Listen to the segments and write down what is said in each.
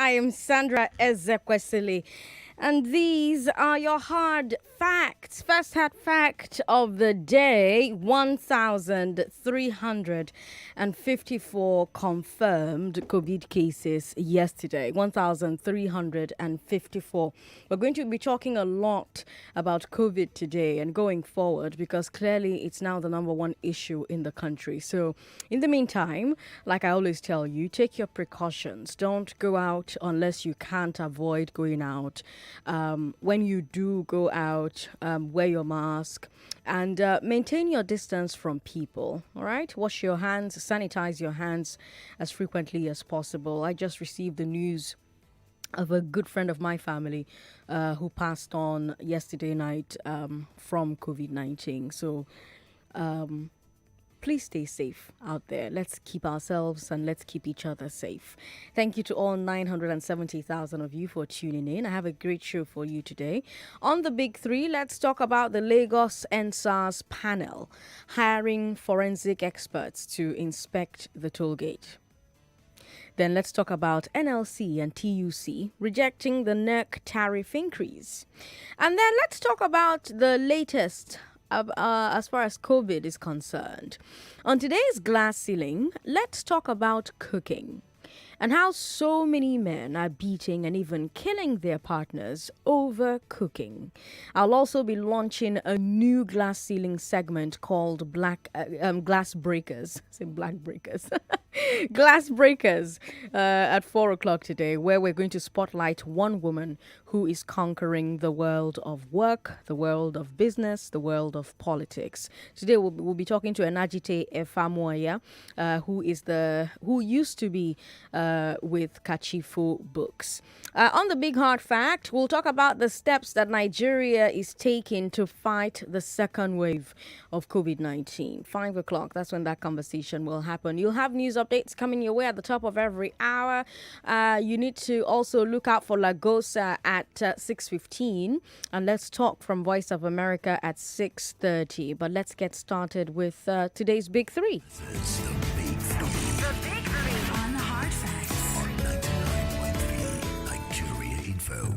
I am Sandra Ezekwesili, and these are your hard facts. First hard fact of the day: 1,354 confirmed COVID cases yesterday. 1,354. We're going to be talking a lot about COVID today and going forward because clearly it's now the number one issue in the country. So, in the meantime, like I always tell you, take your precautions. Don't go out unless you can't avoid going out. When you do go out, wear your mask and maintain your distance from people. All right? Wash your hands, sanitize your hands as frequently as possible. I just received the news of a good friend of my family who passed on yesterday night from COVID-19. So, please stay safe out there. Let's keep ourselves and let's keep each other safe. Thank you to all 970,000 of you for tuning in. I have a great show for you today. On the Big Three, let's talk about the Lagos EndSARS panel hiring forensic experts to inspect the Tollgate. Then let's talk about NLC and TUC rejecting the NERC tariff increase. And then let's talk about the latest as far as COVID is concerned. On today's Glass Ceiling, let's talk about cooking and how so many men are beating and even killing their partners over cooking. I'll also be launching a new Glass Ceiling segment called Glass Breakers. Say Black Breakers. Glass Breakers at 4 o'clock today, where we're going to spotlight one woman who is conquering the world of work, the world of business, the world of politics. Today we'll be talking to Enajite Efamuaya, who used to be with Kachifo Books. On the Big Hard Fact, we'll talk about the steps that Nigeria is taking to fight the second wave of COVID-19. 5 o'clock, that's when that conversation will happen. You'll have news updates coming your way at the top of every hour. You need to also look out for Lagos at 6:15, and let's talk from Voice of America at 6:30. But let's get started with today's Big Three. The Big Three on the Hard Facts on 99.3 Nigeria Info.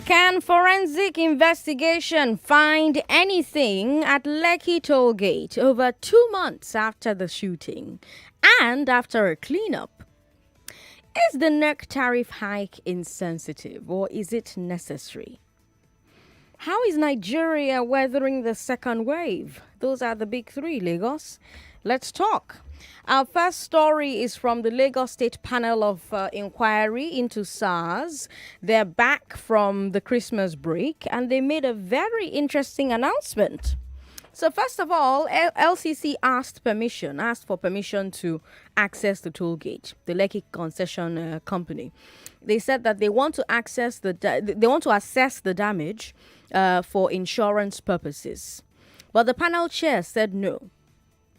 Can forensic investigation find anything at Lekki Tollgate over 2 months after the shooting and after a cleanup? Is the NERC tariff hike insensitive or is it necessary? How is Nigeria weathering the second wave? Those are the Big Three, Lagos. Let's talk. Our first story is from the Lagos State Panel of Inquiry into SARS. They're back from the Christmas break and they made a very interesting announcement. So first of all, LCC asked for permission to access the toll gate, the Lekki concession company. They said that they want to assess the damage for insurance purposes. But the panel chair said no.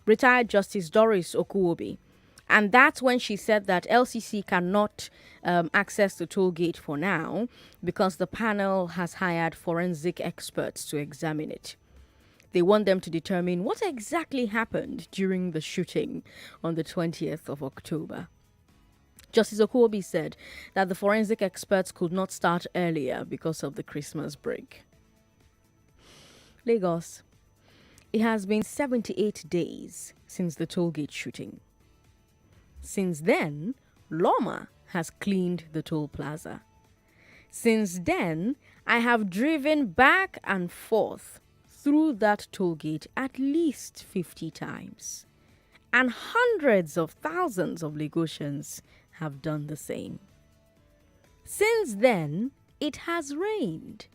Retired Justice Doris Okuwobi. And that's when she said that LCC cannot access the toll gate for now because the panel has hired forensic experts to examine it. They want them to determine what exactly happened during the shooting on the 20th of October. Justice Okuwobi said that the forensic experts could not start earlier because of the Christmas break. Lagos. It has been 78 days since the Tollgate shooting. Since then, Loma has cleaned the toll plaza. Since then, I have driven back and forth through that tollgate at least 50 times. And hundreds of thousands of Lagosians have done the same. Since then, it has rained.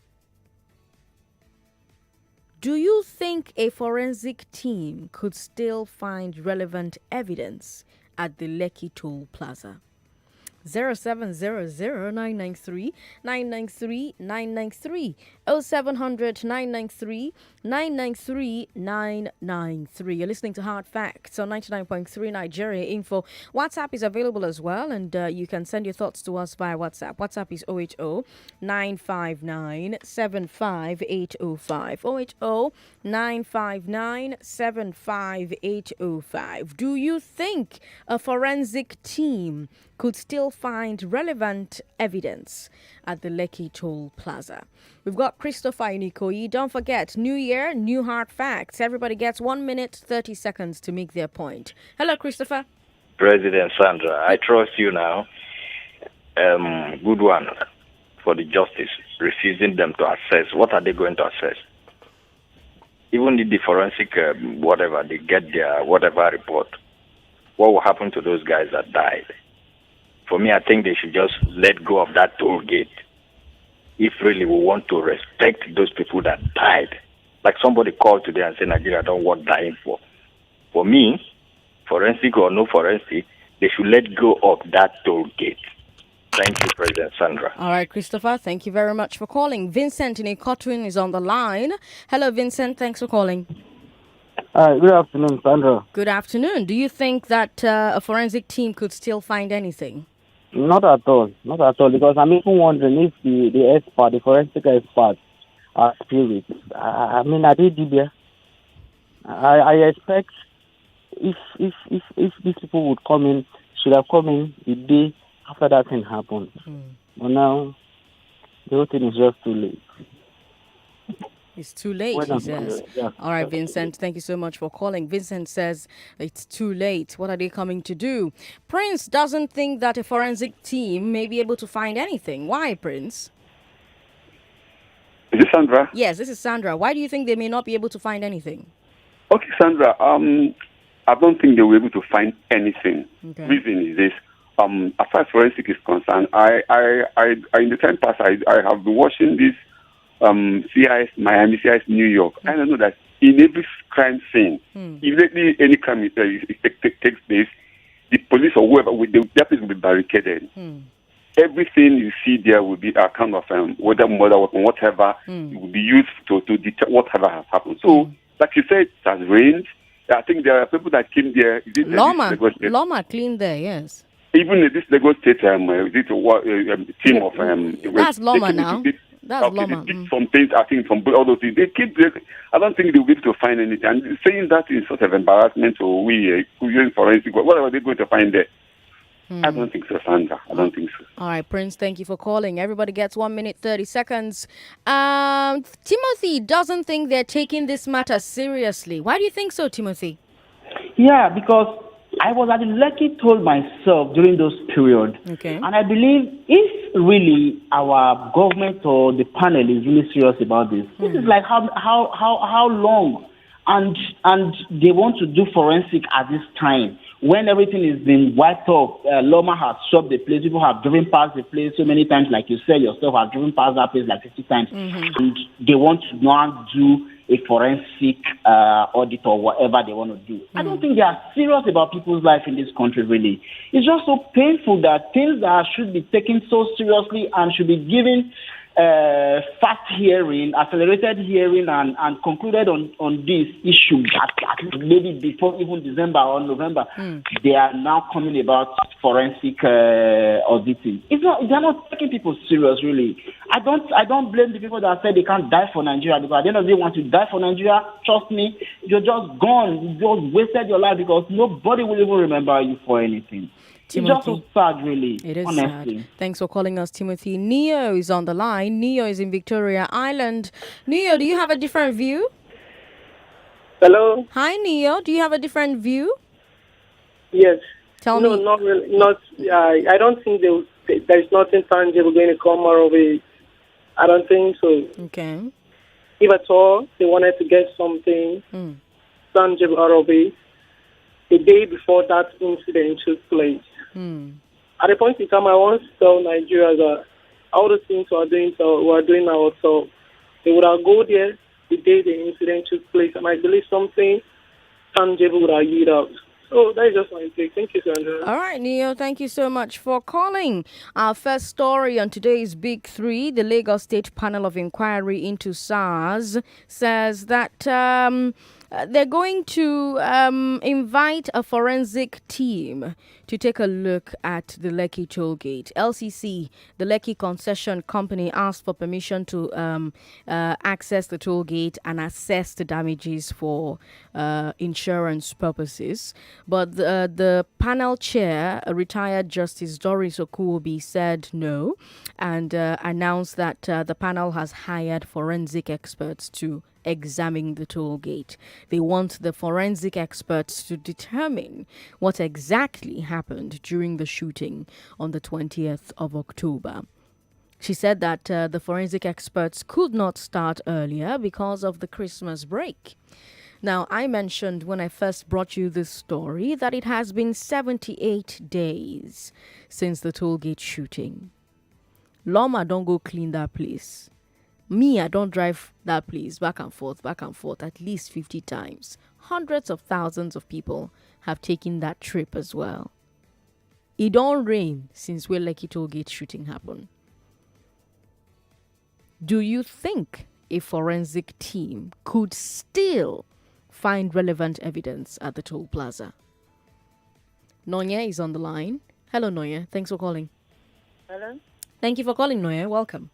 Do you think a forensic team could still find relevant evidence at the Lekki Toll Plaza? 0700-993-993-993 0700 993 993 993. You're listening to Hard Facts on 99.3 Nigeria Info. WhatsApp is available as well, and you can send your thoughts to us via WhatsApp. WhatsApp is 080 959 75805. 080 959 75805. Do you think a forensic team could still find relevant evidence at the Lekki Toll Plaza? We've got Christopher in Ikoyi. Don't forget, New Year, new hard facts. Everybody gets 1 minute, 30 seconds to make their point. Hello, Christopher. President Sandra, I trust you now. Good one for the justice, refusing them to assess. What are they going to assess? Even if the forensic, whatever, they get their whatever report, what will happen to those guys that died? For me, I think they should just let go of that toll gate. If really we want to respect those people that died. Like somebody called today and said, Nigeria don't want dying for. For me, forensic or no forensic, they should let go of that toll gate. Thank you, President Sandra. All right, Christopher, thank you very much for calling. Vincent in Ikotwin is on the line. Hello, Vincent. Thanks for calling. Good afternoon, Sandra. Good afternoon. Do you think that a forensic team could still find anything? Not at all. Not at all. Because I'm even wondering if the forensic experts are spirits. I did there. I expect if these people would come in, should have come in the day after that thing happened. But now, the whole thing is just too late. It's too late, he says. Yeah. All right, Vincent, thank you so much for calling. Vincent says it's too late. What are they coming to do? Prince doesn't think that a forensic team may be able to find anything. Why, Prince? Is this Sandra? Yes, this is Sandra. Why do you think they may not be able to find anything? Okay, Sandra. I don't think they were able to find anything. Okay. Reason is this. As far as forensic is concerned, I in the time past, I have been watching this CIS Miami, CIS New York. I don't know that in every crime scene, immediately any crime takes place, the police or whoever, that place will be barricaded. Everything you see there will be a kind of whether murder weapon, whatever, it will be used to detect whatever has happened. So, like you said, it has rained. I think there are people that came there. Loma cleaned there, yes. Even in this Lagos State team of that's Loma now. That's Loma. They did some things, I think, from all those things. I don't think they'll be able to find anything. And saying that is sort of embarrassment, or we using forensic, what are they going to find there? I don't think so, Sandra. I don't think so. All right, Prince, thank you for calling. Everybody gets 1 minute, 30 seconds. Timothy doesn't think they're taking this matter seriously. Why do you think so, Timothy? Yeah, because I was at the Lekki Toll myself during those periods. Okay. And I believe if really our government or the panel is really serious about this, this is like how long? And they want to do forensic at this time when everything is being wiped off. Loma has swept the place. People have driven past the place so many times, like you said yourself, have driven past that place like 50 times. And they want to now do a forensic audit or whatever they want to do. I don't think they are serious about people's life in this country, really. It's just so painful that things that should be taken so seriously and should be given fast hearing, accelerated hearing, and concluded on this issue at maybe before even December or November, they are now coming about forensic auditing. They're not taking people serious, really. I don't blame the people that say they can't die for Nigeria, because at the end of the day, once you die for Nigeria, trust me, you're just gone. You just wasted your life, because nobody will even remember you for anything. Timothy. It's just so sad, really. It is honestly. sad. Thanks for calling us, Timothy. Neo is on the line. Neo is in Victoria Island. Neo, do you have a different view? Hello? Hi, Neo. Do you have a different view? Yes. Tell me. No, not really. I don't think there's nothing tangible going to come out of it. I don't think so. Okay. If at all, they wanted to get something tangible out of it, the day before that incident took place. At the point in time, I want to tell Nigeria that all the things we are doing ourselves, they would have go there the day the incident took place, and I believe something tangible would have yield out. So that is just my take. Thank you, Sandra. All right, Neo, thank you so much for calling. Our first story on today's Big Three, the Lagos State Panel of Inquiry into SARS, says that they're going to invite a forensic team to take a look at the Lekki Tollgate. LCC, the Lekki Concession Company, asked for permission to access the tollgate and assess the damages for insurance purposes. But the panel chair, retired Justice Doris Okuobi, said no and announced that the panel has hired forensic experts to examine the toll gate. They want the forensic experts to determine what exactly happened during the shooting on the 20th of October. She said that the forensic experts could not start earlier because of the Christmas break. Now, I mentioned when I first brought you this story that it has been 78 days since the toll gate shooting. Loma, don't go clean that place. Me, I don't drive that place back and forth at least 50 times. Hundreds of thousands of people have taken that trip as well. It don't rain since where Lekki Tollgate shooting happened. Do you think a forensic team could still find relevant evidence at the toll plaza? Nonya is on the line. Hello, Nonya. Thanks for calling. Hello? Thank you for calling, Nonya. Welcome.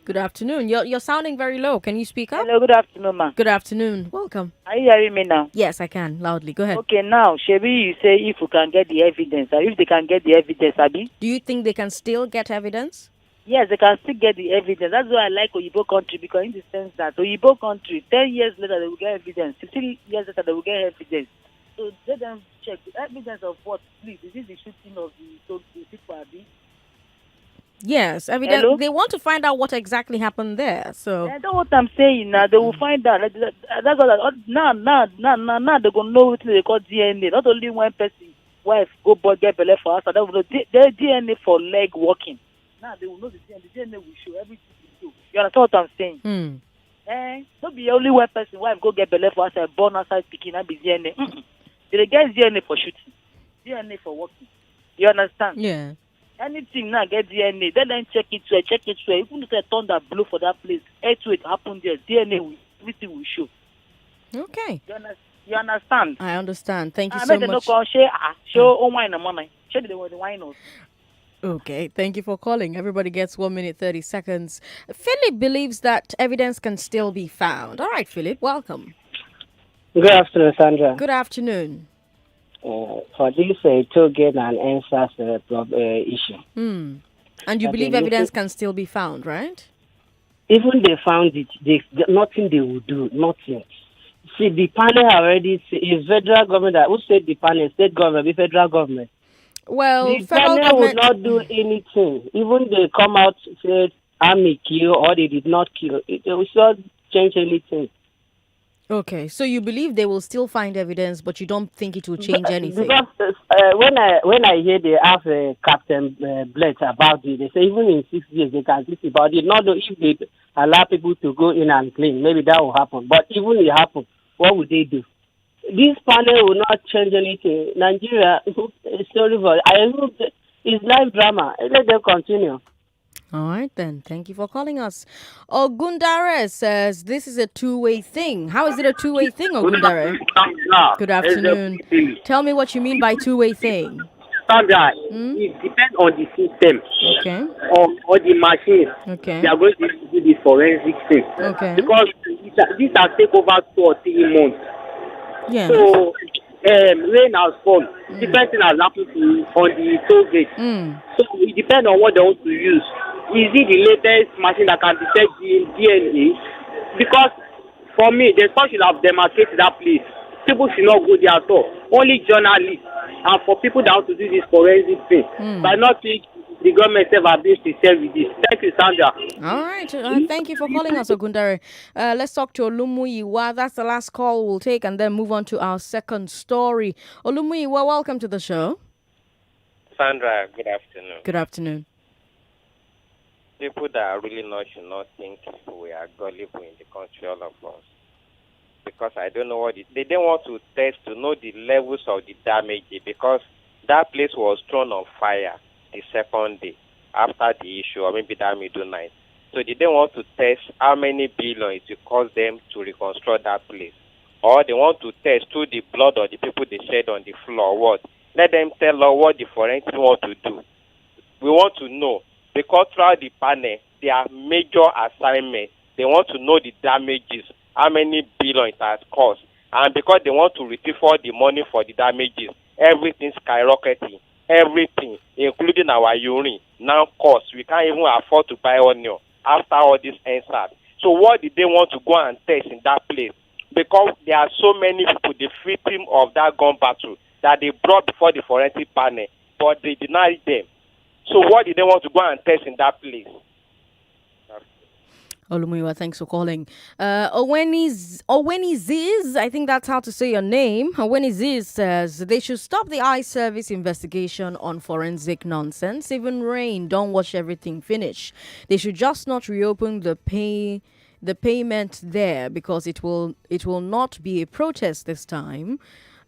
Good afternoon. You're sounding very low. Can you speak up? Hello, good afternoon, ma. Good afternoon. Welcome. Are you hearing me now? Yes, I can. Loudly. Go ahead. Okay, now, Shebi, you say if we can get the evidence, or if they can get the evidence, Abi? Do you think they can still get evidence? Yes, they can still get the evidence. That's why I like Oyibo country, because in the sense that Oyibo country, 10 years later, they will get evidence. 15 years later, they will get evidence. So let them check. The evidence of what, please? Is this the shooting of the people, Abi? Yes, evidence. Hello? They want to find out what exactly happened there. So That's what I'm saying now. They will find out. That's what. Now they're gonna know what they call DNA. Not only one person, wife go boy get belly for us. They will know their DNA for leg walking. Now they will know the DNA. The DNA will show everything you do. You understand what I'm saying? Not be only one person, wife go get belly for us and born outside speaking and be DNA. They get DNA for shooting, DNA for walking. You understand? yeah. Anything now get DNA, then check it to even if they turn that blue for that place, it happened there, DNA will, everything will show. Okay. You understand? I understand. Thank you so much. Show wine and money. Show the wine. Okay, thank you for calling. Everybody gets 1 minute 30 seconds. Philip believes that evidence can still be found. All right, Philip, welcome. Good afternoon, Sandra. Good afternoon. For this Tollgate and NSAS issue. And you believe evidence can still be found, right? Even they found it, nothing they will do, nothing. See, the panel already is federal government. Who said the panel? State government, the federal government. Well, The federal panel will government not do anything. Even they come out say army kill or they did not kill. It will not change anything. Okay, so you believe they will still find evidence, but you don't think it will change anything? Because when I hear they ask Captain Blake about it, they say even in 6 years they can think about it. Not if they allow people to go in and clean, maybe that will happen. But even if it happens, what would they do? This panel will not change anything. Nigeria is sorry for. I hope it's live drama. Let them continue. All right, then. Thank you for calling us. Ogundare says this is a two-way thing. How is it a two-way thing, Ogundare? Good afternoon. Tell me what you mean by two-way thing. Sandra, it depends on the system, Okay. or the machine. Okay. They are going to do the forensic thing. Okay. Because this has taken over 2 or 3 months. Yeah. So, rain has fallen. Different thing has happened on the toll gate. So, it depends on what they want to use. Is it the latest machine that can detect the DNA? Because, for me, the store should have demarcated that place. People should not go there at all. Only journalists. And for people that want to do this forensic thing. But not think the government have abused itself with this. Thank you, Sandra. All right. Thank you for calling us, Ogundare. Let's talk to Olumuyiwa. That's the last call we'll take and then move on to our second story. Olumuyiwa, welcome to the show. Sandra, good afternoon. Good afternoon. People that are really not should not think we are gullible in the country, all of us. because I don't know what they didn't want to test to know the levels of the damage because that place was thrown on fire the second day after the issue, or maybe that middle night. So they didn't want to test how many billions it will cost them to reconstruct that place. Or they want to test through the blood of the people they shed on the floor. What? Let them tell us what the forensic want to do. We want to know. Because throughout the panel, their major assignment, they want to know the damages, how many billions it has cost. And because they want to receive all the money for the damages, everything skyrocketing. Everything, including our urine, now costs. We can't even afford to buy onion after all this NSAS. So what did they want to go and test in that place? Because there are so many people, the victim of that gun battle, that they brought before the forensic panel, but they denied them. So what did they want to go and test in that place? Olumuyiwa, thanks for calling. Oweni Ziz, I think that's how to say your name. Oweni Ziz says they should stop the eye service investigation on forensic nonsense. Even rain, don't watch everything finish. They should just not reopen the payment there because it will not be a protest this time.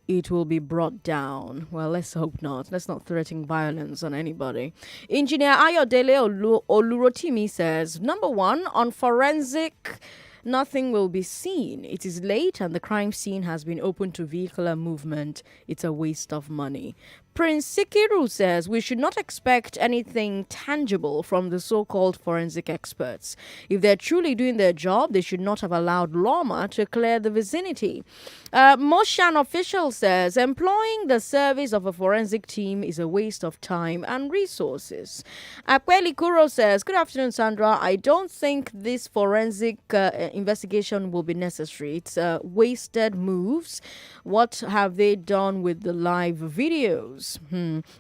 It will be brought down. Well, let's hope not. Let's not threaten violence on anybody. Engineer Ayodele Olurotimi says, number one, on forensic, nothing will be seen. It is late and the crime scene has been open to vehicular movement. It's a waste of money. Prince Sikiru says we should not expect anything tangible from the so-called forensic experts. If they're truly doing their job, they should not have allowed Loma to clear the vicinity. Moshan official says employing the service of a forensic team is a waste of time and resources. Akweli Kuro says, good afternoon, Sandra. I don't think this forensic investigation will be necessary. It's wasted moves. What have they done with the live videos?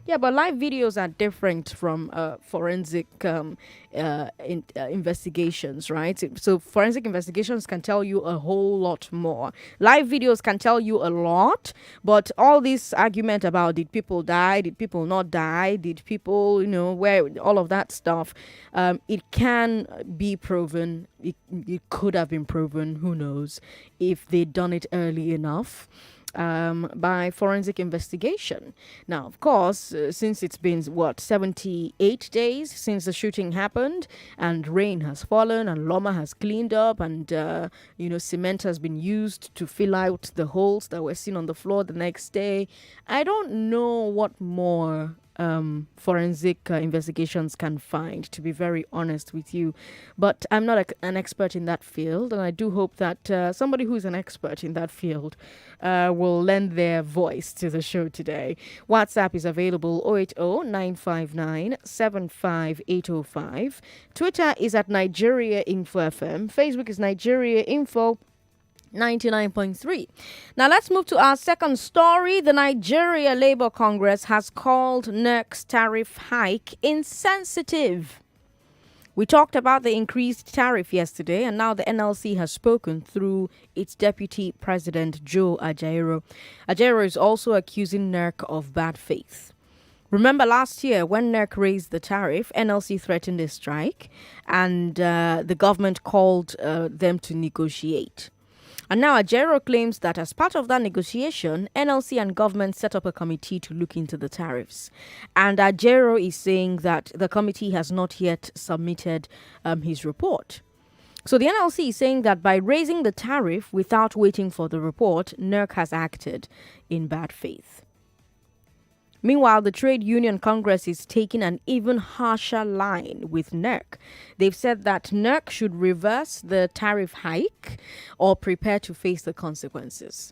Yeah, but live videos are different from forensic investigations, right? So forensic investigations can tell you a whole lot more. Live videos can tell you a lot, but all this argument about did people die, did people not die, did people, where all of that stuff, it can be proven. It could have been proven, who knows, if they'd done it early enough. By forensic investigation. Now, of course, since it's been, 78 days since the shooting happened, and rain has fallen, and Loma has cleaned up, and, cement has been used to fill out the holes that were seen on the floor the next day, I don't know what more forensic investigations can find, to be very honest with you. But I'm not an expert in that field, and I do hope that somebody who's an expert in that field will lend their voice to the show today. WhatsApp is available 080-959-75805. Twitter is at Nigeria Info FM. Facebook is Nigeria Info 99.3. Now let's move to our second story. The Nigeria Labour Congress has called NERC's tariff hike insensitive. We talked about the increased tariff yesterday, and now the NLC has spoken through its deputy president, Joe Ajaero. Ajaero is also accusing NERC of bad faith. Remember last year when NERC raised the tariff, NLC threatened a strike, and the government called them to negotiate. And now Ajaero claims that as part of that negotiation, NLC and government set up a committee to look into the tariffs. And Ajaero is saying that the committee has not yet submitted his report. So the NLC is saying that by raising the tariff without waiting for the report, NERC has acted in bad faith. Meanwhile, the Trade Union Congress is taking an even harsher line with NERC. They've said that NERC should reverse the tariff hike or prepare to face the consequences.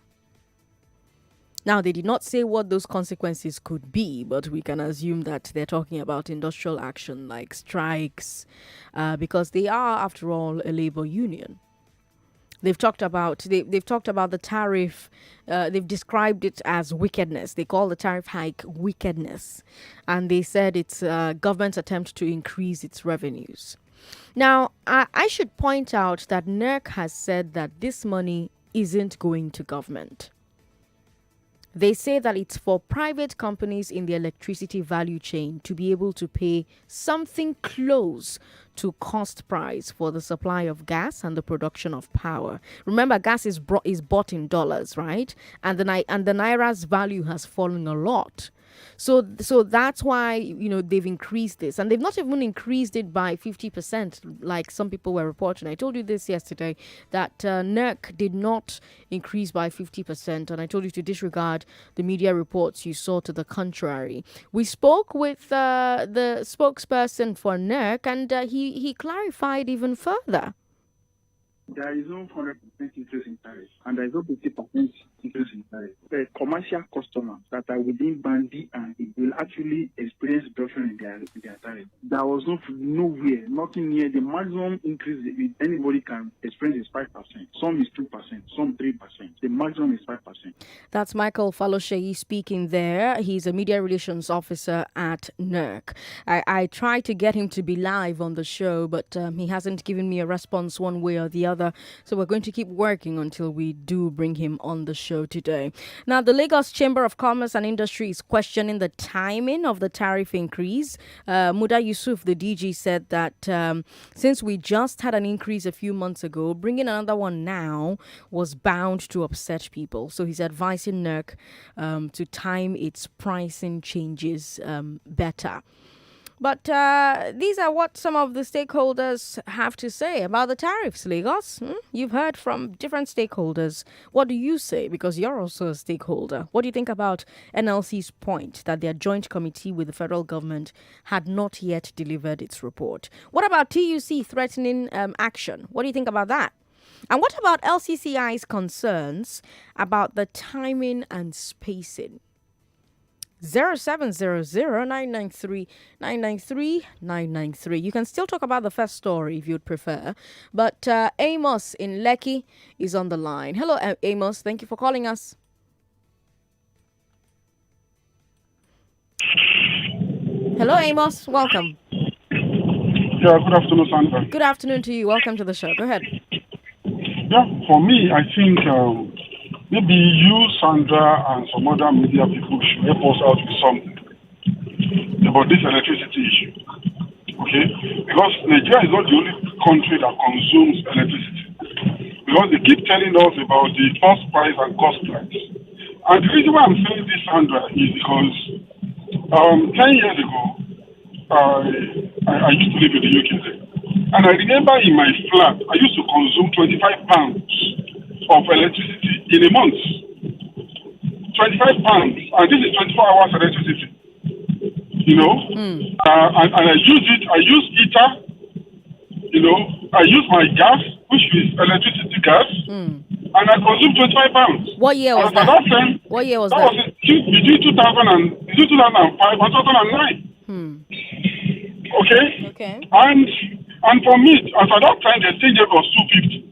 Now, they did not say what those consequences could be, but we can assume that they're talking about industrial action like strikes, because they are, after all, a labor union. They've talked about the tariff. They've described it as wickedness. They call the tariff hike wickedness, and they said it's government's attempt to increase its revenues. Now, I should point out that NERC has said that this money isn't going to government. They say that it's for private companies in the electricity value chain to be able to pay something close to cost price for the supply of gas and the production of power. Remember, gas is bought in dollars, right? And the naira's value has fallen a lot. So that's why they've increased this, and they've not even increased it by 50%, like some people were reporting. I told you this yesterday that NERC did not increase by 50%, and I told you to disregard the media reports you saw to the contrary. We spoke with the spokesperson for NERC, and he clarified even further. There is no 100% increase in tariff, and there is no 50% increase in tariff. The commercial customers that are within band D and E will actually experience reduction in their tariff. There was nowhere, nothing near the maximum increase that anybody can experience is 5%. Some is 2%, some 3%. The maximum is 5%. That's Michael Falosheyi speaking there. He's a media relations officer at NERC. I tried to get him to be live on the show, but he hasn't given me a response one way or the other. So we're going to keep working until we do bring him on the show today. Now, the Lagos Chamber of Commerce and Industry is questioning the timing of the tariff increase. Muda Yusuf, the DG, said that since we just had an increase a few months ago, bringing another one now was bound to upset people. So he's advising NERC to time its pricing changes better. But these are what some of the stakeholders have to say about the tariffs, Lagos. You've heard from different stakeholders. What do you say? Because you're also a stakeholder. What do you think about NLC's point that their joint committee with the federal government had not yet delivered its report? What about TUC threatening action? What do you think about that? And what about LCCI's concerns about the timing and spacing? 0700-993-993. You can still talk about the first story if you'd prefer. But Amos in Lekki is on the line. Hello, Amos. Thank you for calling us. Hello, Amos. Welcome. Yeah, good afternoon, Sandra. Good afternoon to you. Welcome to the show. Go ahead. Yeah, for me, I think maybe you, Sandra, and some other media people should help us out with something about this electricity issue. Okay? Because Nigeria is not the only country that consumes electricity. Because they keep telling us about the cost price and cost price. And the reason why I'm saying this, Sandra, is because 10 years ago, I used to live in the UK. And I remember in my flat, I used to consume 25 pounds of electricity in a month. 25 pounds. And this is 24 hours electricity. And I use it. I use heater. I use my gas, which is electricity gas. And I consume 25 pounds. What year was that? What year was that? That was between 2005 and 2009. Okay. And for me, as at that time, the exchange rate was 250.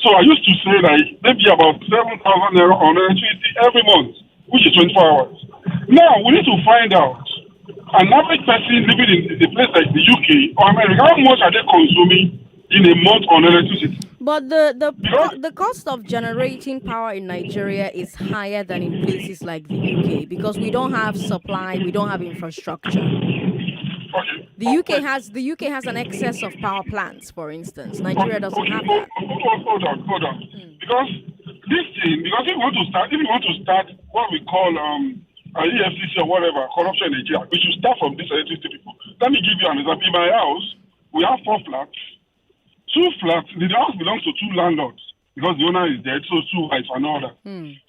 So I used to say that maybe about 7,000 naira on electricity every month, which is 24 hours. Now we need to find out an average person living in a place like the UK or America, how much are they consuming in a month on electricity? But the cost of generating power in Nigeria is higher than in places like the UK because we don't have supply, we don't have infrastructure. Okay. The UK has an excess of power plants, for instance. Nigeria doesn't have that. Hold on. Because if you want to start what we call EFCC or whatever, corruption in Nigeria, we should start from these electricity people. Let me give you an example. In my house, we have 4 flats. 2 flats, the house belongs to 2 landlords because the owner is dead, so 2 wives and all that.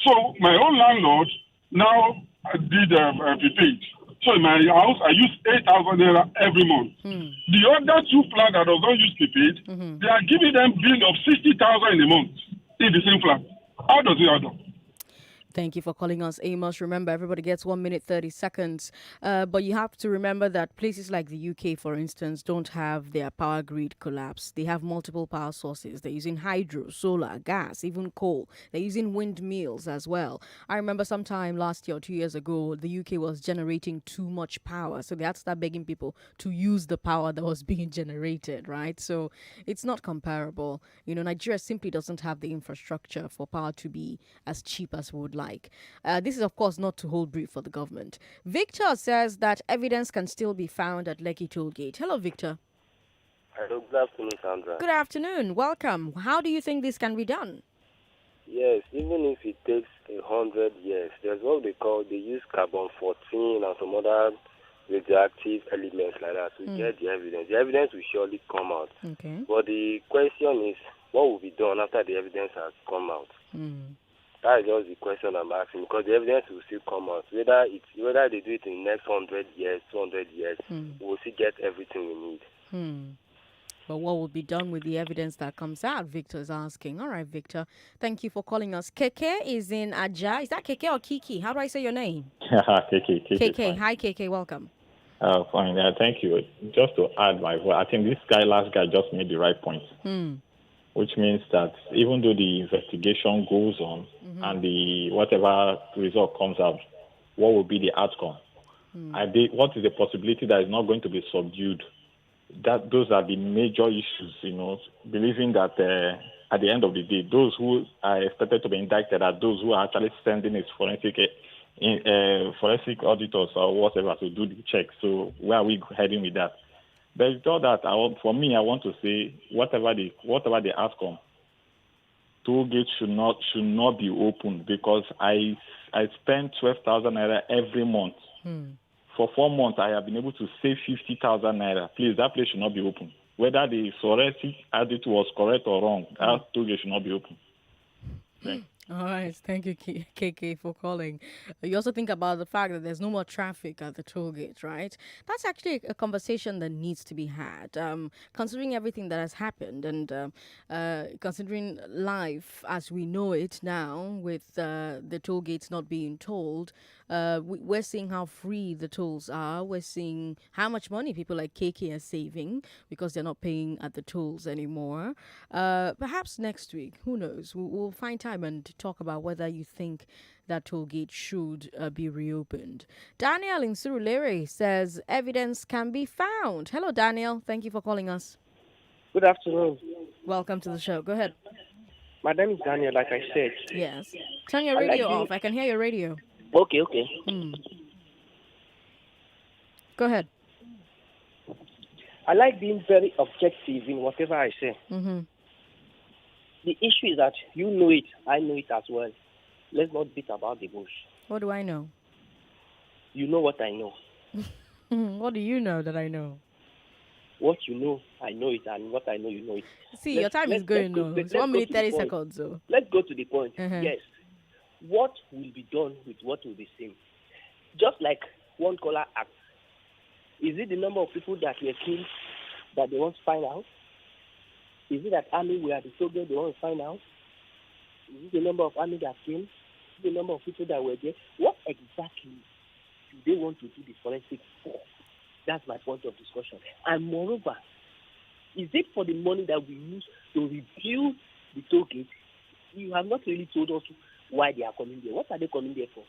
So my own landlord now did prepaid. So in my house, I use 8,000 naira every month. The other 2 flats that does not use prepaid, they are giving them bill of 60,000 in a month in the same flat. How does it add up? Thank you for calling us, Amos. Remember, everybody gets 1 minute, 30 seconds. But you have to remember that places like the UK, for instance, don't have their power grid collapse. They have multiple power sources. They're using hydro, solar, gas, even coal. They're using windmills as well. I remember sometime last year or 2 years ago, the UK was generating too much power. So they had to start begging people to use the power that was being generated, right? So it's not comparable. Nigeria simply doesn't have the infrastructure for power to be as cheap as we would like. like. This is, of course, not to hold brief for the government. Victor says that evidence can still be found at Lekki Tollgate. Hello, Victor. Hello, good afternoon, Sandra. Good afternoon. Welcome. How do you think this can be done? Yes, even if it takes 100 years, there's what they use carbon-14 and some other radioactive elements like that to get the evidence. The evidence will surely come out. Okay. But the question is, what will be done after the evidence has come out? That is just the question I'm asking, because the evidence will still come out. Whether they do it in the next 100 years, 200 years, we'll still get everything we need. But what will be done with the evidence that comes out? Victor is asking. All right, Victor. Thank you for calling us. Keke is in Aja. Is that Keke or Kiki? How do I say your name? KK. Keke. Hi, Keke. Welcome. Fine. Thank you. Just to add my voice, I think last guy just made the right point. Which means that even though the investigation goes on and the whatever result comes out, what will be the outcome? What is the possibility that is not going to be subdued? Those are the major issues, believing that at the end of the day, those who are expected to be indicted are those who are actually sending its forensic auditors or whatever to do the check. So where are we heading with that? But it's all that I want to say, whatever the outcome, Tollgate should not be open, because I spend 12,000 naira every month. For 4 months, I have been able to save 50,000 naira. Please, that place should not be open. Whether the forensic audit was correct or wrong, that Tollgate should not be open. Thanks. All right. Thank you, KK, for calling. You also think about the fact that there's no more traffic at the toll gate, right? That's actually a conversation that needs to be had, considering everything that has happened and considering life as we know it now with the toll gates not being tolled. We're seeing how free the tolls are. We're seeing how much money people like KK are saving because they're not paying at the tolls anymore. Perhaps next week, who knows? We'll find time and talk about whether you think that toll gate should be reopened. Daniel in Surulere says evidence can be found. Hello, Daniel. Thank you for calling us. Good afternoon. Welcome to the show. Go ahead. My name is Daniel, like I said. Yes. Turn your radio off. I can hear your radio. Okay. Go ahead. I like being very objective in whatever I say. The issue is that you know it, I know it as well. Let's not beat about the bush. What do I know? You know what I know. What do you know that I know? What you know, I know it, and what I know, you know it. See, your time is going on. It's 1 minute, 30 seconds. So. Let's go to the point. Yes. What will be done with what will be seen? Just like one caller asked, is it the number of people that were killed that they want to find out? Is it that army were at the soldier they want to find out? Is it the number of army that came? Is it the number of people that were there? What exactly do they want to do the forensic for? That's my point of discussion. And moreover, is it for the money that we use to rebuild the toll gate? You have not really told us why they are coming there. What are they coming there for?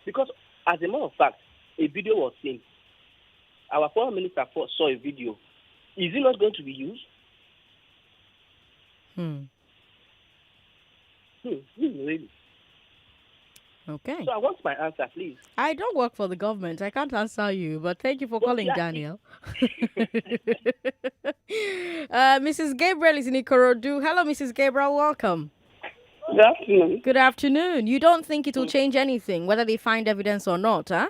Because, as a matter of fact, a video was seen. Our foreign minister saw a video. Is it not going to be used? Really? Okay. So I want my answer, please. I don't work for the government. I can't answer you, but thank you for calling, Daniel. Mrs. Gabriel is in Ikorodu. Hello, Mrs. Gabriel. Welcome. Good afternoon. Good afternoon. You don't think it will change anything, whether they find evidence or not, huh?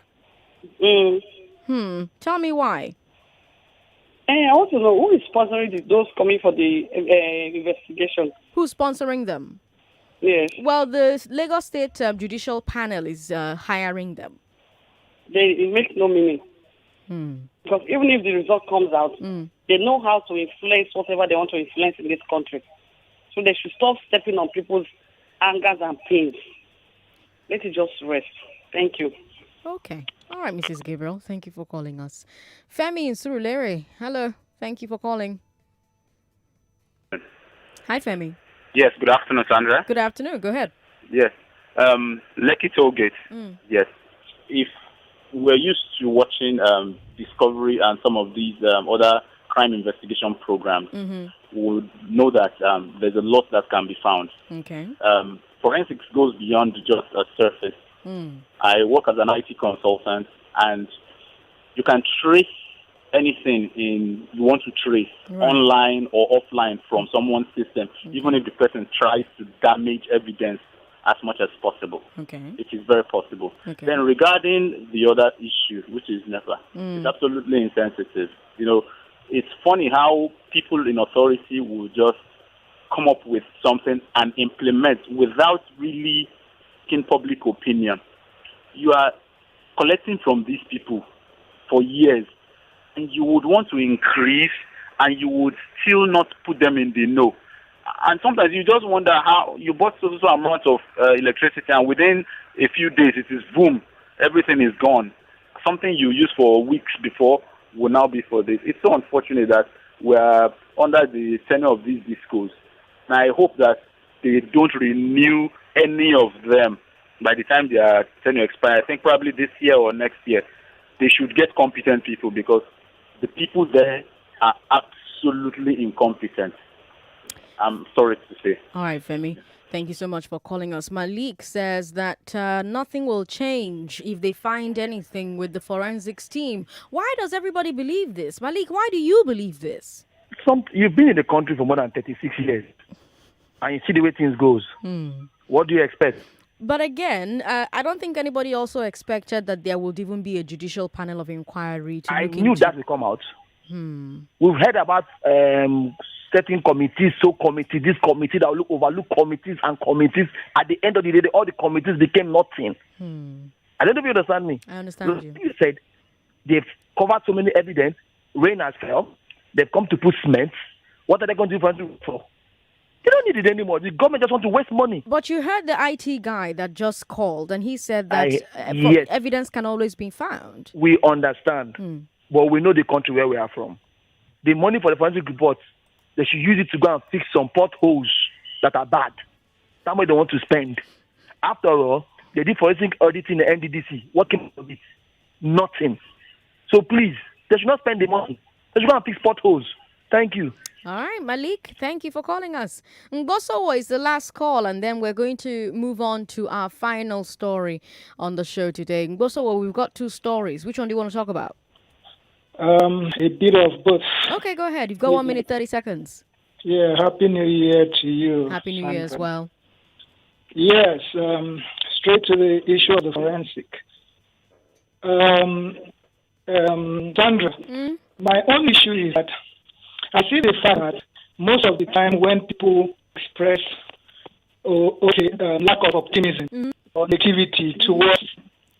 Tell me why. I want to know who is sponsoring those coming for the investigation. Who's sponsoring them? Yes. Well, the Lagos State Judicial Panel is hiring them. It makes no meaning. Because even if the result comes out, they know how to influence whatever they want to influence in this country. So they should stop stepping on people's angers and pains. Let it just rest. Thank you. Okay. All right, Mrs. Gabriel. Thank you for calling us. Femi in Surulere. Hello. Thank you for calling. Hi, Femi. Yes, good afternoon, Sandra. Good afternoon. Go ahead. Yes. Lekki Tollgate. Yes. If we're used to watching Discovery and some of these other crime investigation programs, we would know that there's a lot that can be found. Okay. forensics goes beyond just a surface. I work as an IT consultant, and you can trace anything you want to trace online or offline from someone's system, even if the person tries to damage evidence as much as possible. It is very possible. Then regarding the other issue, which is NEPA, it's absolutely insensitive. It's funny how people in authority will just come up with something and implement without really taking public opinion. You are collecting from these people for years, and you would want to increase, and you would still not put them in the know. And sometimes you just wonder how you bought so amount of electricity, and within a few days it is boom, everything is gone. Something you used for weeks before will now be for this. It's so unfortunate that we are under the tenure of these discos. And I hope that they don't renew any of them by the time their tenure expires. I think probably this year or next year, they should get competent people, because the people there are absolutely incompetent. I'm sorry to say. All right, Femi. Thank you so much for calling us. Malik says that nothing will change if they find anything with the forensics team. Why does everybody believe this? Malik, why do you believe this? You've been in the country for more than 36 years, and you see the way things goes. What do you expect? But again, I don't think anybody also expected that there would even be a judicial panel of inquiry to look into. I knew that would come out. We've heard about certain committees, this committee that will overlook committees and committees. At the end of the day, all the committees became nothing. I don't know if you understand me. I understand you. You said they've covered so many evidence, rain has fell, they've come to put cement. What are they going to do for? They don't need it anymore. The government just wants to waste money. But you heard the IT guy that just called, and he said that yes, evidence can always be found. We understand, but we know the country where we are from. The money for the forensic reports, they should use it to go and fix some potholes that are bad. That way they want to spend. After all, they did forensic audit in the NDDC. What came of it? Nothing. So please, they should not spend the money. They should go and fix potholes. Thank you. All right, Malik, thank you for calling us. Ngosowo is the last call, and then we're going to move on to our final story on the show today. Ngosowo, we've got two stories. Which one do you want to talk about? A bit of both. Okay, go ahead. You've got 1 minute, 30 seconds. Yeah, Happy New Year to you. Happy New Year as well. Yes, straight to the issue of the forensic. Sandra, my own issue is that I see the fact that most of the time when people express lack of optimism or negativity towards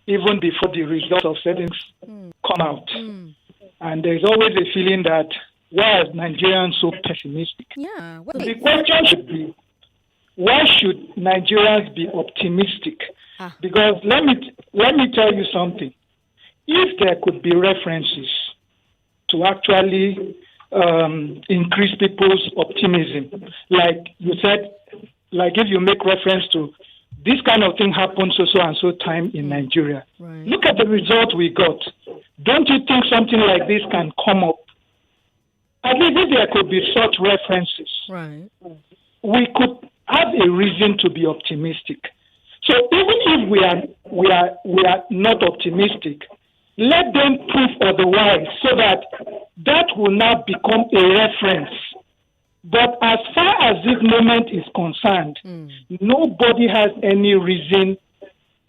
even before the results of settings come out, and there's always a feeling that why are Nigerians so pessimistic? Yeah. The question should be, why should Nigerians be optimistic? Because let me tell you something. If there could be references to actually increase people's optimism, like you said, like if you make reference to this kind of thing happened so and so time in Nigeria. Right. Look at the result we got. Don't you think something like this can come up? At least if there could be such references, right, we could have a reason to be optimistic. So even if we are not optimistic, let them prove otherwise, so that will now become a reference. But as far as this moment is concerned, nobody has any reason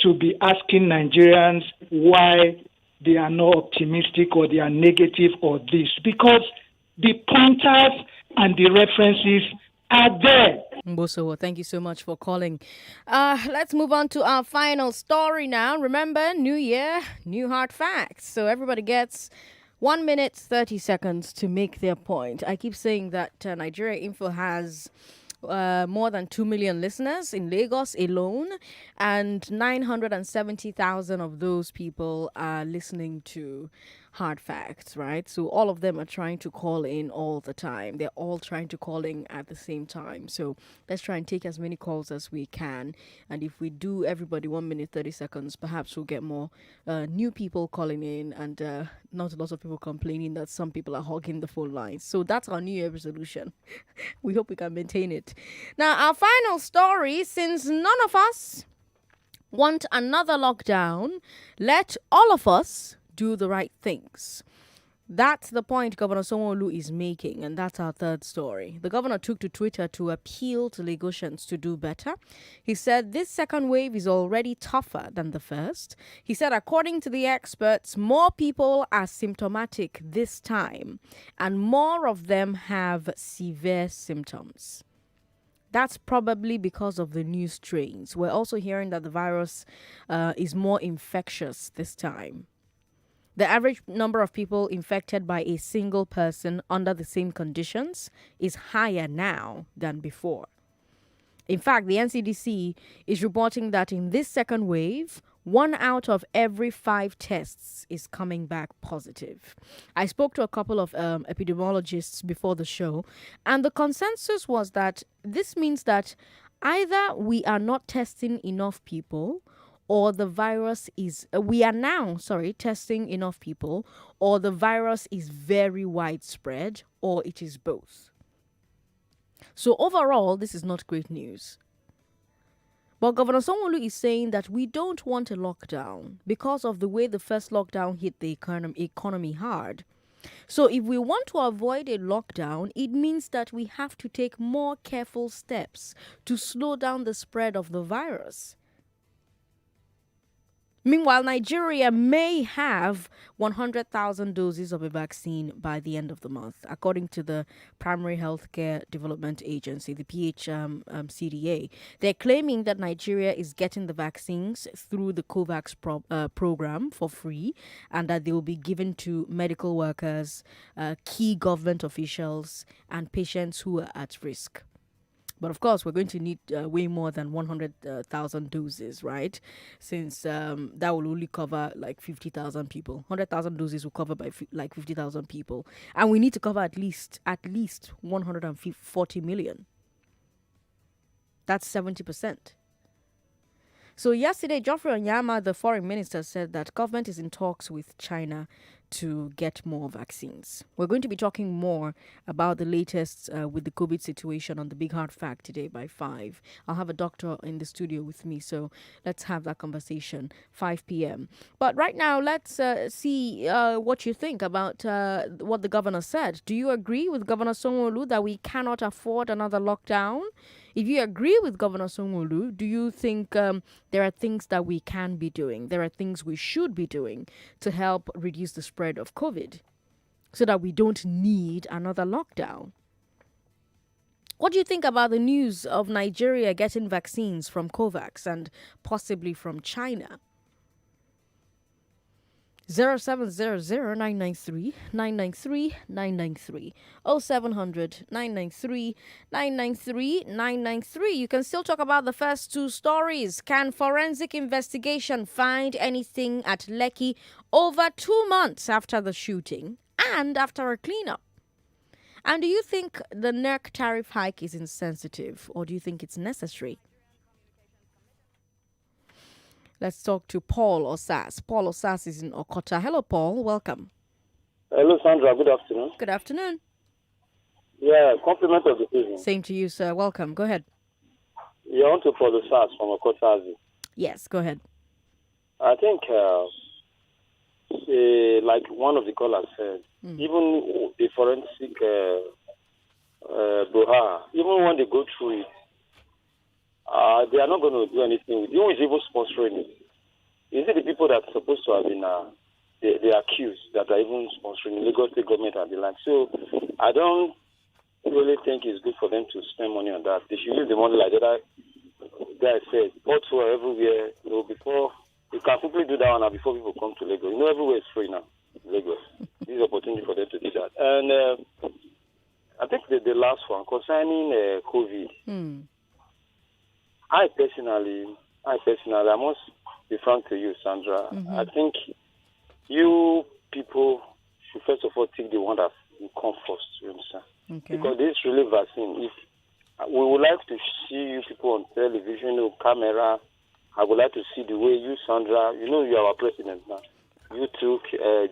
to be asking Nigerians why they are not optimistic or they are negative or this, because the pointers and the references are there. Mboso, thank you so much for calling. Let's move on to our final story now. Remember, new year, new hard facts. So everybody gets 1 minute, 30 seconds to make their point. I keep saying that Nigeria Info has more than 2 million listeners in Lagos alone, and 970,000 of those people are listening to hard facts, right? So all of them are trying to call in all the time. They're all trying to call in at the same time. So let's try and take as many calls as we can. And if we do everybody 1 minute, 30 seconds, perhaps we'll get more new people calling in and not a lot of people complaining that some people are hogging the phone lines. So that's our New Year resolution. We hope we can maintain it. Now, our final story, since none of us want another lockdown, let all of us do the right things. That's the point Governor Sanwo-Olu is making, and that's our third story. The governor took to Twitter to appeal to Lagosians to do better. He said this second wave is already tougher than the first. He said, according to the experts, more people are symptomatic this time, and more of them have severe symptoms. That's probably because of the new strains. We're also hearing that the virus is more infectious this time. The average number of people infected by a single person under the same conditions is higher now than before. In fact, the NCDC is reporting that in this second wave, 1 out of every 5 tests is coming back positive. I spoke to a couple of epidemiologists before the show, and the consensus was that this means that either we are not testing enough people, or the virus is, we are now, testing enough people, or the virus is very widespread, or it is both. So overall, this is not great news. But Governor Sanwo-Olu is saying that we don't want a lockdown because of the way the first lockdown hit the economy hard. So if we want to avoid a lockdown, it means that we have to take more careful steps to slow down the spread of the virus. Meanwhile, Nigeria may have 100,000 doses of a vaccine by the end of the month, according to the Primary Healthcare Development Agency, the PHCDA. They're claiming that Nigeria is getting the vaccines through the COVAX program for free, and that they will be given to medical workers, key government officials, and patients who are at risk. But of course, we're going to need way more than 100,000 doses, right? Since that will only cover like 50,000 people. 100,000 doses will cover by like 50,000 people. And we need to cover at least 140 million. That's 70%. So yesterday, Geoffrey Onyama, the foreign minister, said that government is in talks with China to get more vaccines. We're going to be talking more about the latest with the COVID situation on the Big Hard Fact today by 5. I'll have a doctor in the studio with me, so let's have that conversation, 5 p.m. But right now, let's see what you think about what the governor said. Do you agree with Governor Sanwo-Olu that we cannot afford another lockdown? If you agree with Governor Sanwo-Olu, do you think there are things that we can be doing? There are things we should be doing to help reduce the spread of COVID so that we don't need another lockdown? What do you think about the news of Nigeria getting vaccines from COVAX and possibly from China? 0700-993-993-993 0700-993-993-993. You can still talk about the first two stories. Can forensic investigation find anything at Lekki over 2 months after the shooting and after a cleanup? And do you think the NERC tariff hike is insensitive, or do you think it's necessary? Let's talk to Paul Osas. Paul Osas is in Okota. Hello, Paul. Welcome. Hello, Sandra. Good afternoon. Good afternoon. Yeah, compliment of the season. Same to you, sir. Welcome. Go ahead. You're on to Paul Osas from Okota. Yes, go ahead. I think, like one of the callers said, even the forensic Boha, even when they go through it, they are not going to do anything with it. Who is even sponsoring it? Is it the people that are supposed to have been the accused that are even sponsoring Lagos State government and the like? So I don't really think it's good for them to spend money on that. They should use the money like the other guy said, bought for everywhere. Before you can simply do that one before people come to Lagos. Everywhere is free now in Lagos. This is an opportunity for them to do that. And I think the last one concerning COVID. I personally, I must be frank to you, Sandra. I think you people should first of all take the one that will come first. You understand? Okay. Because this really vaccine, if we would like to see you people on television or camera, I would like to see the way you, Sandra, you know you are our president now. You took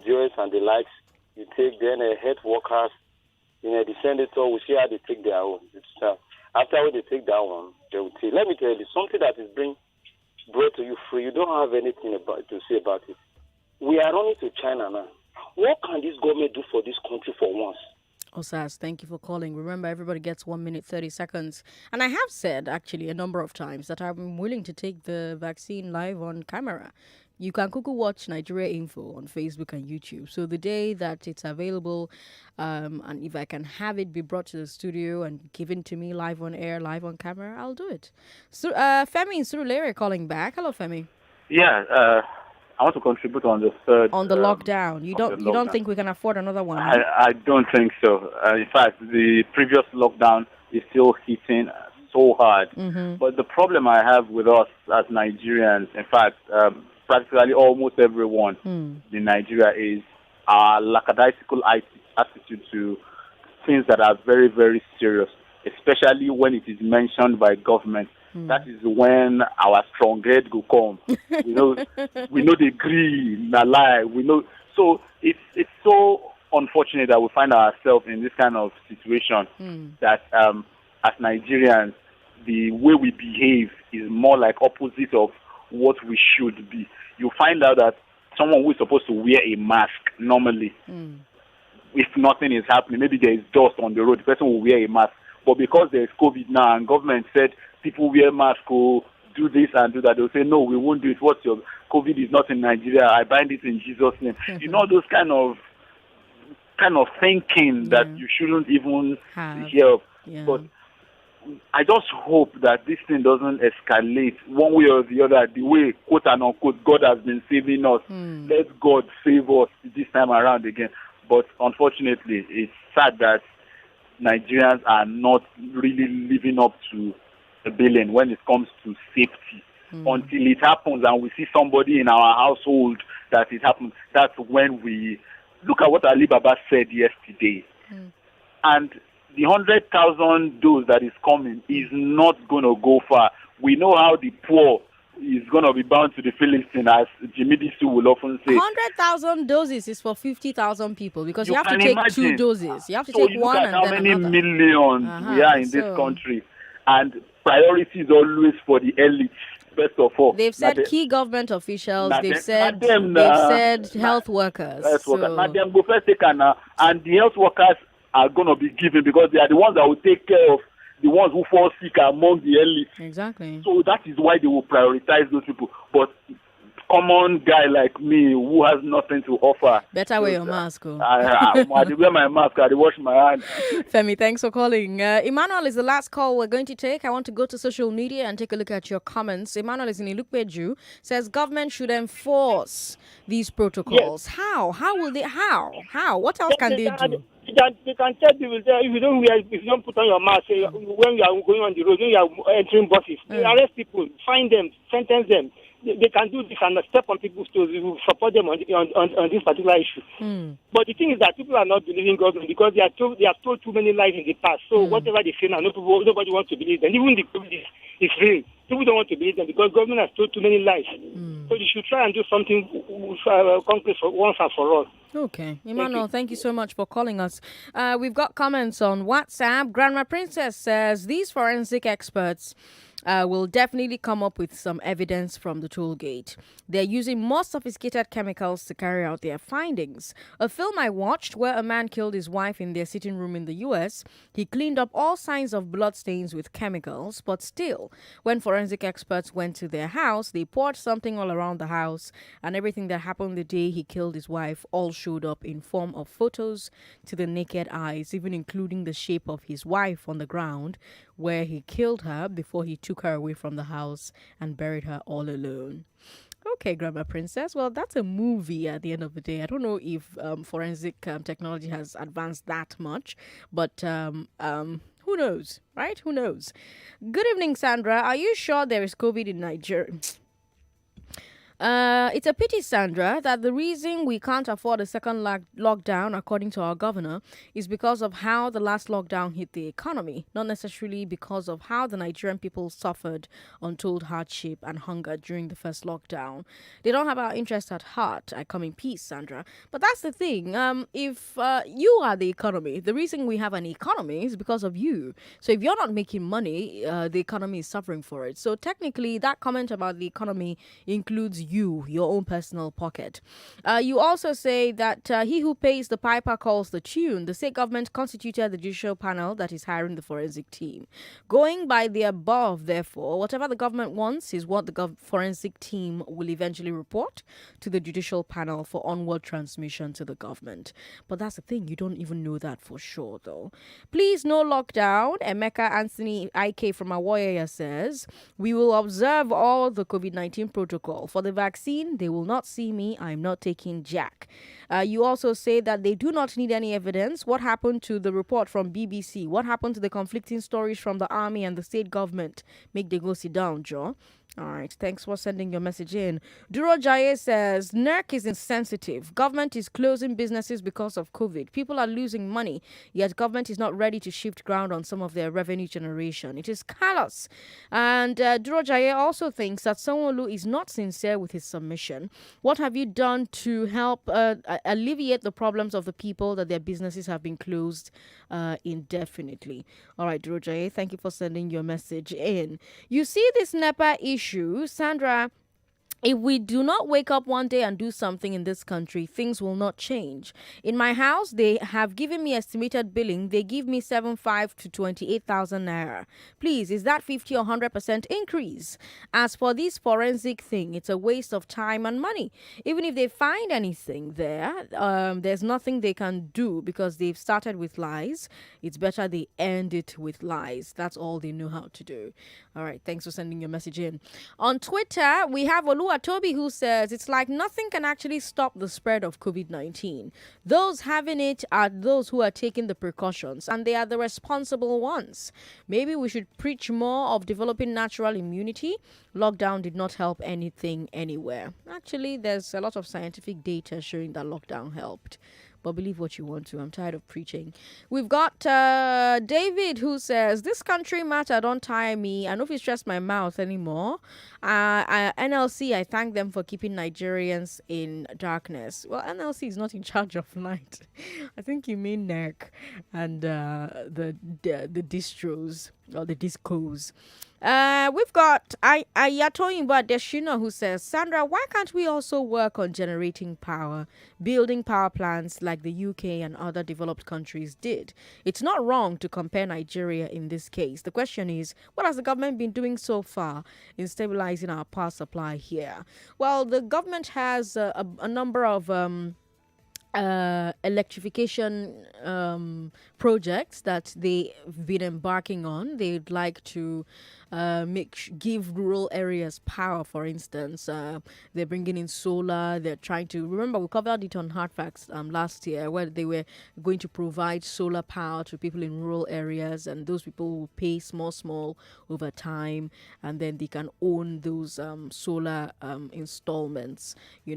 Joyce and the likes. You take then health workers. The senator, we see how they take their own. After they take that one, they will take. Let me tell you, something that is brought to you free, you don't have anything to say about it. We are running to China now. What can this government do for this country for once? Osas, thank you for calling. Remember, everybody gets 1 minute, 30 seconds. And I have said, actually, a number of times that I'm willing to take the vaccine live on camera. You can watch Nigeria Info on Facebook and YouTube. So the day that it's available, and if I can have it be brought to the studio and given to me live on air, live on camera, I'll do it. So, Femi in Surulere calling back. Hello, Femi. Yeah, I want to contribute on the third. On the lockdown. You don't think we can afford another one? Huh? I don't think so. In fact, the previous lockdown is still hitting so hard. Mm-hmm. But the problem I have with us as Nigerians, in fact, practically almost everyone in Nigeria, is our lackadaisical attitude to things that are very, very serious, especially when it is mentioned by government. That is when our strong head will come. we know the greed, the lie. We know. So it's so unfortunate that we find ourselves in this kind of situation that as Nigerians, the way we behave is more like opposite of what we should be. You find out that someone who is supposed to wear a mask normally, if nothing is happening, maybe there is dust on the road, the person will wear a mask. But because there is COVID now and government said people wear masks, do this and do that, they'll say, no, we won't do it. What's your COVID is not in Nigeria. I bind it in Jesus' name. You know, those kind of thinking that you shouldn't even hear of. Yeah. But I just hope that this thing doesn't escalate one way or the other, the way, quote and unquote, God has been saving us. Let God save us this time around again. But unfortunately, it's sad that Nigerians are not really living up to the billing when it comes to safety. Until it happens and we see somebody in our household that it happens, that's when we look at what Ali Baba said yesterday. And the 100,000 dose that is coming is not going to go far. We know how the poor is going to be bound to the Philistine, as Jimmy Disu will often say. 100,000 doses is for 50,000 people because you have to can take imagine. 2 doses. You have to So take you one look at and how then many another. millions we are in this country, and priority is always for the elites. First of all, They've said key government officials. They've said health workers. Now them go first take and the health workers are going to be given because they are the ones that will take care of the ones who fall sick among the elite. Exactly. So that is why they will prioritize those people. But common guy like me who has nothing to offer. Better wear your mask. I wear my mask. I wash my hands. Femi, thanks for calling. Emmanuel is the last call we're going to take. I want to go to social media and take a look at your comments. Emmanuel is in Ilukpeju. Says government should enforce these protocols. Yes. How will they? How? What else can they do? They can tell people if you don't put on your mask when you are going on the road, when you are entering buses, they arrest people, find them, sentence them. They can do this and step on people's toes. We will support them on this particular issue. But the thing is that people are not believing government because they have told too many lies in the past. So whatever they say now, nobody wants to believe them. Even the COVID is real. People don't want to believe them because government has told too many lies. So they should try and do something concrete for once and for all. Okay. Emmanuel, thank you so much for calling us. We've got comments on WhatsApp. Grandma Princess says these forensic experts will definitely come up with some evidence from the Tollgate. They're using more sophisticated chemicals to carry out their findings. A film I watched where a man killed his wife in their sitting room in the US, he cleaned up all signs of bloodstains with chemicals, but still, when forensic experts went to their house, they poured something all around the house, and everything that happened the day he killed his wife all showed up in form of photos to the naked eyes, even including the shape of his wife on the ground where he killed her before he took her away from the house and buried her all alone. Okay, Grandma Princess. Well, that's a movie at the end of the day. I don't know if forensic technology has advanced that much, but who knows, right? Who knows? Good evening, Sandra. Are you sure there is COVID in Nigeria? It's a pity, Sandra, that the reason we can't afford a second lockdown, according to our governor, is because of how the last lockdown hit the economy, not necessarily because of how the Nigerian people suffered untold hardship and hunger during the first lockdown. They don't have our interest at heart. I come in peace, Sandra. But that's the thing. If you are the economy, the reason we have an economy is because of you. So if you're not making money, the economy is suffering for it. So technically, that comment about the economy includes you, your own personal pocket. You also say that he who pays the piper calls the tune. The state government constituted the judicial panel that is hiring the forensic team. Going by the above, therefore, whatever the government wants is what the forensic team will eventually report to the judicial panel for onward transmission to the government. But that's the thing, you don't even know that for sure, though. Please, no lockdown. Emeka Anthony IK from Awoya says, we will observe all the COVID-19 protocol. For the vaccine, they will not see me. I'm not taking Jack. You also say that they do not need any evidence. What happened to the report from BBC? What happened to the conflicting stories from the army and the state government? Make they go sit down, Joe. All right, thanks for sending your message in. Duro Jaye says, NERC is insensitive. Government is closing businesses because of COVID. People are losing money, yet government is not ready to shift ground on some of their revenue generation. It is callous. And Duro Jaye also thinks that Sanwo-Olu is not sincere with his submission. What have you done to help alleviate the problems of the people that their businesses have been closed indefinitely? All right, Duro Jaye, thank you for sending your message in. You see this NEPA issue, Sandra. If we do not wake up one day and do something in this country, things will not change. In my house, they have given me estimated billing. They give me 7,500 to 28,000 naira. Please, is that 50 or 100% increase? As for this forensic thing, it's a waste of time and money. Even if they find anything there, there's nothing they can do because they've started with lies. It's better they end it with lies. That's all they know how to do. All right, thanks for sending your message in. On Twitter, we have Toby who says it's like nothing can actually stop the spread of COVID-19. Those having it are those who are taking the precautions, and they are the responsible ones. Maybe we should preach more of developing natural immunity. Lockdown did not help anything anywhere. Actually, there's a lot of scientific data showing that lockdown helped. But believe what you want to. I'm tired of preaching. We've got David who says, this country matter don't tire me. I know if you stress my mouth anymore. NLC, I thank them for keeping Nigerians in darkness. Well, NLC is not in charge of light. I think you mean NERC and the distros or the discos. We've got Ayatoyinba Deshina who says, Sandra, why can't we also work on generating power, building power plants like the UK and other developed countries did? It's not wrong to compare Nigeria in this case. The question is, what has the government been doing so far in stabilizing our power supply here? Well, the government has a number of electrification projects that they've been embarking on. They'd like to give rural areas power, for instance. They're bringing in solar. They're trying to, remember, we covered it on Hard Facts last year, where they were going to provide solar power to people in rural areas, and those people will pay small over time, and then they can own those solar installments,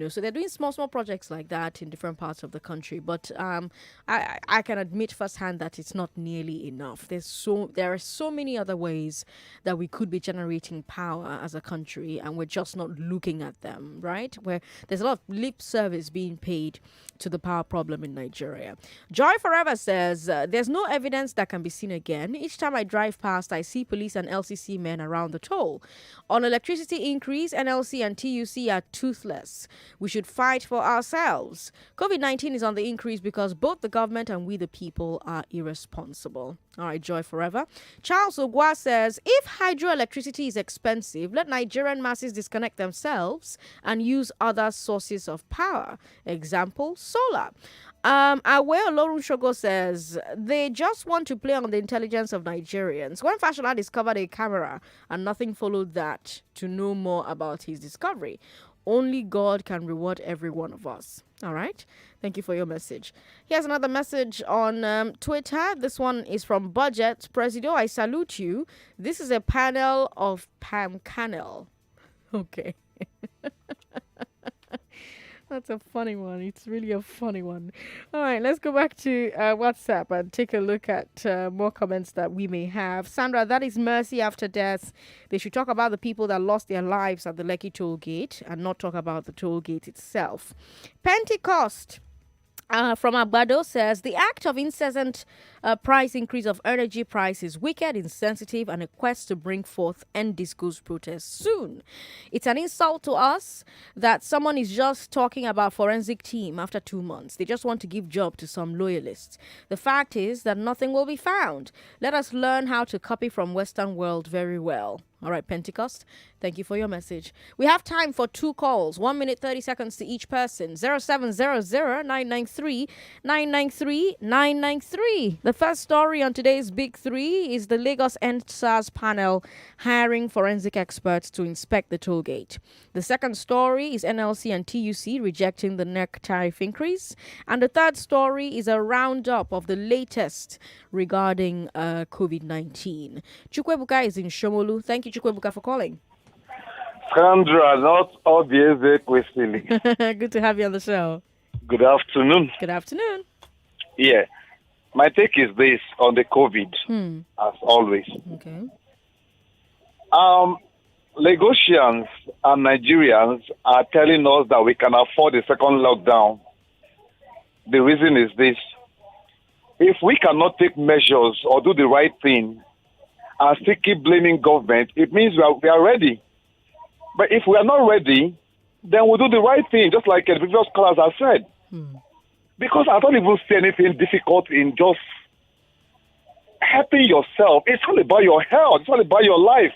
so they're doing small projects like that in different parts of the country. But I can admit firsthand that it's not nearly enough. There are so many other ways that we could be generating power as a country, and we're just not looking at them, right? Where there's a lot of lip service being paid to the power problem in Nigeria. Joy Forever says, there's no evidence that can be seen again. Each time I drive past, I see police and LCC men around the toll. On electricity increase, NLC and TUC are toothless. We should fight for ourselves. COVID-19 is on the increase because both the government and we the people are irresponsible. All right, Joy Forever. Charles Ogwa says, if hydroelectricity is expensive, let Nigerian masses disconnect themselves and use other sources of power. Example, solar. Awe Olorunshogo says, they just want to play on the intelligence of Nigerians. When Fashola discovered a camera and nothing followed that to know more about his discovery, only God can reward every one of us. All right. Thank you for your message. Here's another message on Twitter. This one is from Budget. Presido, I salute you. This is a panel of Pam Canel. Okay. That's a funny one. It's really a funny one. All right, let's go back to WhatsApp and take a look at more comments that we may have. Sandra, that is mercy after death. They should talk about the people that lost their lives at the Lekki toll gate and not talk about the toll gate itself. Pentecost. From Agbado says the act of incessant price increase of energy price is wicked, insensitive, and a quest to bring forth end discourse protests soon. It's an insult to us that someone is just talking about forensic team after 2 months. They just want to give job to some loyalists. The fact is that nothing will be found. Let us learn how to copy from Western world very well. All right, Pentecost, thank you for your message. We have time for 2 calls, 1 minute, 30 seconds to each person. 0700-993-993-993. The first story on today's Big 3 is the Lagos EndSARS panel hiring forensic experts to inspect the toll gate. The second story is NLC and TUC rejecting the NERC tariff increase. And the third story is a roundup of the latest regarding COVID-19. Chukwebuka is in Shomolu. Thank you, Chukwebuka, for calling. Sandra, not obvious question. Good to have you on the show. Good afternoon. Good afternoon. Yeah. My take is this on the COVID, as always. Okay. Lagosians and Nigerians are telling us that we can afford a second lockdown. The reason is this. If we cannot take measures or do the right thing and still keep blaming government, it means we are ready. But if we are not ready, then we'll do the right thing, just like the previous callers have said. Because I don't even see anything difficult in just helping yourself. It's all about your health. It's all about your life.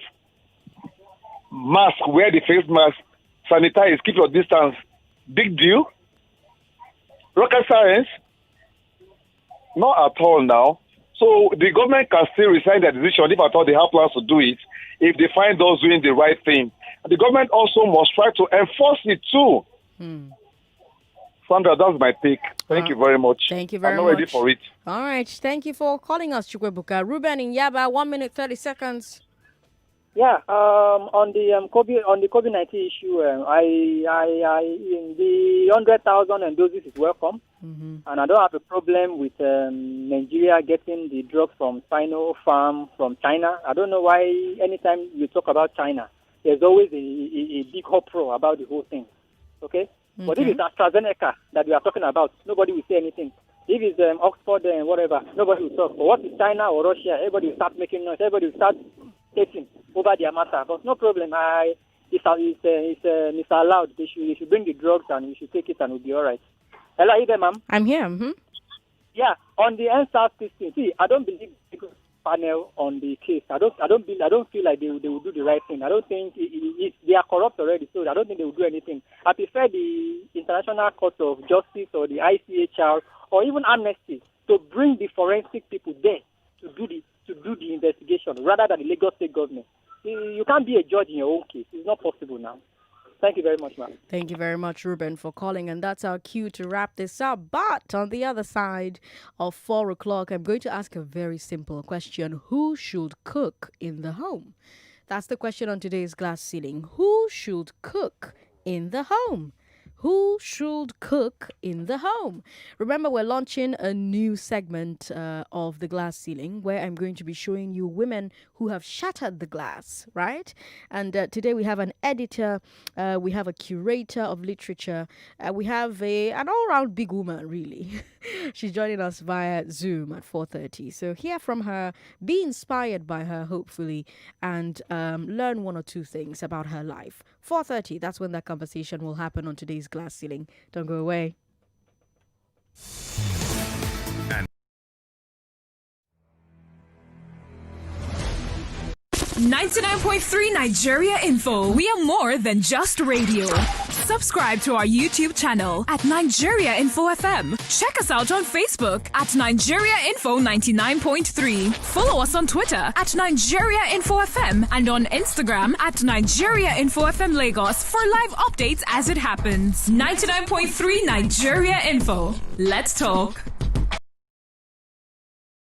Mask, wear the face mask, sanitize, keep your distance. Big deal. Rocket science? Not at all now. So the government can still resign their decision if at all they have plans to do it, if they find those doing the right thing. The government also must try to enforce it too. Sandra, that's my take. Thank you very much. Thank you very much. I'm not ready for it. All right. Thank you for calling us, Chukwebuka. Ruben in Yaba, 1 minute, 30 seconds. Yeah, on the COVID-19 issue, the 100,000 doses is welcome, and I don't have a problem with Nigeria getting the drugs from Sinopharm from China. I don't know why anytime you talk about China, there's always a big uproar about the whole thing. Okay, but if it's AstraZeneca that we are talking about, nobody will say anything. If it's Oxford and whatever, nobody will talk. But what is China or Russia? Everybody will start making noise. Everybody will start taking over their matter. But no problem. It's allowed. They should bring the drugs and we should take it and we'll be all right. Hello, are you there, ma'am? I'm here. Yeah, on the EndSARS system. See, I don't believe the panel on the case. I don't feel like they will do the right thing. I don't think they are corrupt already, so I don't think they will do anything. I prefer the International Court of Justice or the ICHR or even Amnesty to bring the forensic people there to do the investigation rather than the Lagos state government. You can't be a judge in your own case. It's not possible now. Thank you very much, ma'am. Thank you very much, Ruben, for calling. And that's our cue to wrap this up. But on the other side of 4 o'clock, I'm going to ask a very simple question. Who should cook in the home? That's the question on today's Glass Ceiling. Who should cook in the home? Who should cook in the home? Remember, we're launching a new segment of the Glass Ceiling where I'm going to be showing you women who have shattered the glass, right? And today we have an editor, we have a curator of literature, we have an all-round big woman, really. She's joining us via Zoom at 4:30. So hear from her, be inspired by her, hopefully, and learn 1 or 2 things about her life. 4:30, that's when that conversation will happen on today's Glass Ceiling. Don't go away. 99.3 Nigeria Info. We are more than just radio. Subscribe to our YouTube channel at Nigeria Info FM. Check us out on Facebook at Nigeria Info 99.3. Follow us on Twitter at Nigeria Info FM and on Instagram at Nigeria Info FM Lagos for live updates as it happens. 99.3 Nigeria Info. Let's talk.